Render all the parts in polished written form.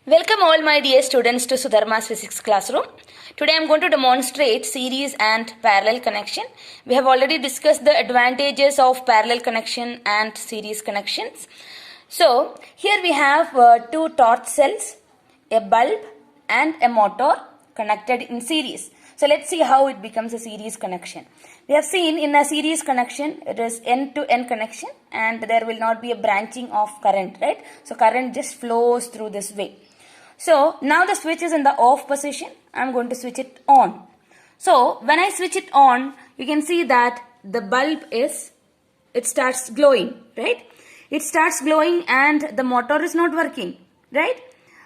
Welcome all my dear students to Sudharma's physics classroom. Today I am going to demonstrate series and parallel connection. We have already discussed the advantages of parallel connection and series connections. So here we have two torch cells, a bulb and a motor connected in series. So let's see how it becomes a series connection. We have seen in a series connection it is end to end connection and there will not be a branching of current, right? So current just flows through this way. So now the switch is in the off position. I am going to switch it on. So when I switch it on, you can see that the bulb it starts glowing, right? It starts glowing and the motor is not working, right?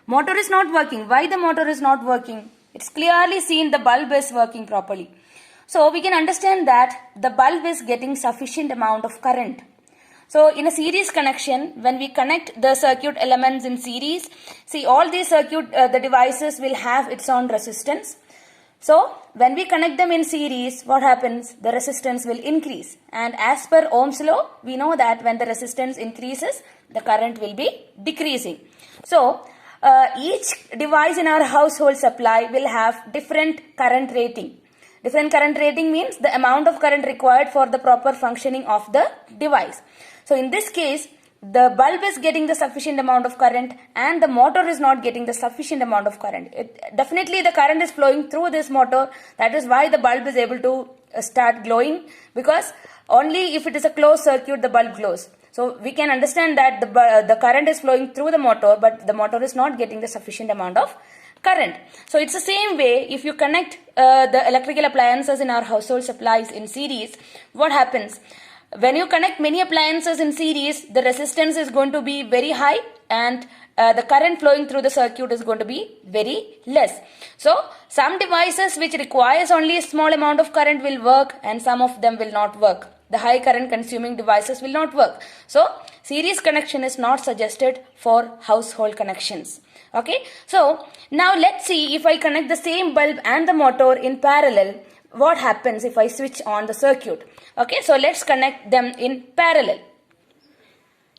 Motor is not working. Why the motor is not working? It's clearly seen the bulb is working properly. So we can understand that the bulb is getting sufficient amount of current. So in a series connection, when we connect the circuit elements in series, see all these the devices will have its own resistance. So when we connect them in series, what happens? The resistance will increase. And as per Ohm's law, we know that when the resistance increases, the current will be decreasing. So each device in our household supply will have different current rating. Different current rating means the amount of current required for the proper functioning of the device. So in this case, the bulb is getting the sufficient amount of current and the motor is not getting the sufficient amount of current. Definitely the current is flowing through this motor. That is why the bulb is able to start glowing, because only if it is a closed circuit the bulb glows. So we can understand that the current is flowing through the motor, but the motor is not getting the sufficient amount of current. So it's the same way if you connect the electrical appliances in our household supplies in series, what happens? When you connect many appliances in series, the resistance is going to be very high and the current flowing through the circuit is going to be very less. So some devices which requires only a small amount of current will work and some of them will not work. The high current consuming devices will not work. So series connection is not suggested for household connections. Okay, so now let's see if I connect the same bulb and the motor in parallel, what happens if I switch on the circuit. Okay, so let's connect them in parallel.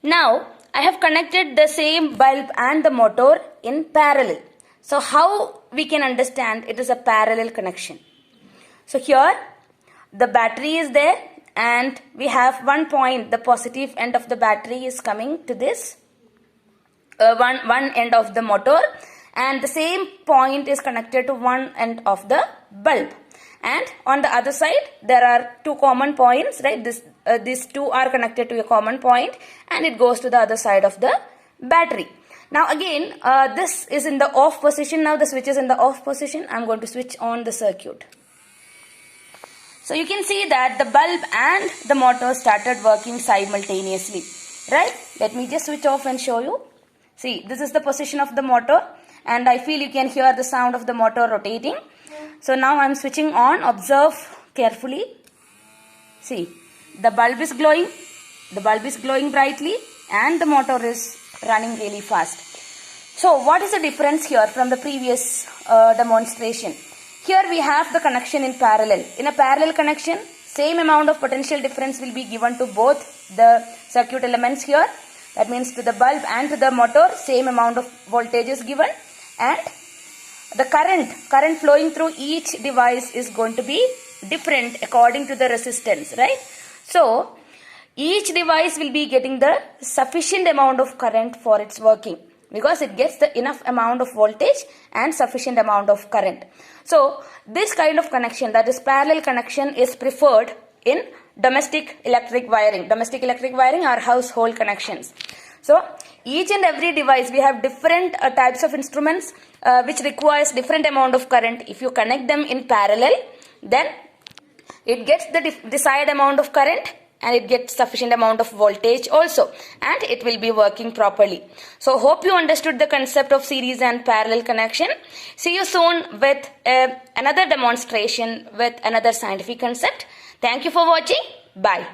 Now I have connected the same bulb and the motor in parallel. So how we can understand it is a parallel connection? So here the battery is there and we have one point, the positive end of the battery is coming to this one end of the motor, and the same point is connected to one end of the bulb. And on the other side there are two common points, right? These two are connected to a common point and it goes to the other side of the battery. Now again this is in the off position. Now the switch is in the off position. I am going to switch on the circuit. So you can see that the bulb and the motor started working simultaneously, right? Let me just switch off and show you. See, this is the position of the motor and I feel you can hear the sound of the motor rotating. So now I am switching on. Observe carefully. See, the bulb is glowing. The bulb is glowing brightly and the motor is running really fast. So what is the difference here from the previous demonstration? Here we have the connection in parallel. In a parallel connection, same amount of potential difference will be given to both the circuit elements here. That means to the bulb and to the motor, same amount of voltage is given, and the current flowing through each device is going to be different according to the resistance, right? So each device will be getting the sufficient amount of current for its working, because it gets the enough amount of voltage and sufficient amount of current. So this kind of connection, that is parallel connection, is preferred in domestic electric wiring or household connections. So each and every device, we have different types of instruments which requires different amount of current. If you connect them in parallel, then it gets the desired amount of current and it gets sufficient amount of voltage also, and it will be working properly. So hope you understood the concept of series and parallel connection. See you soon with another demonstration with another scientific concept. Thank you for watching. Bye.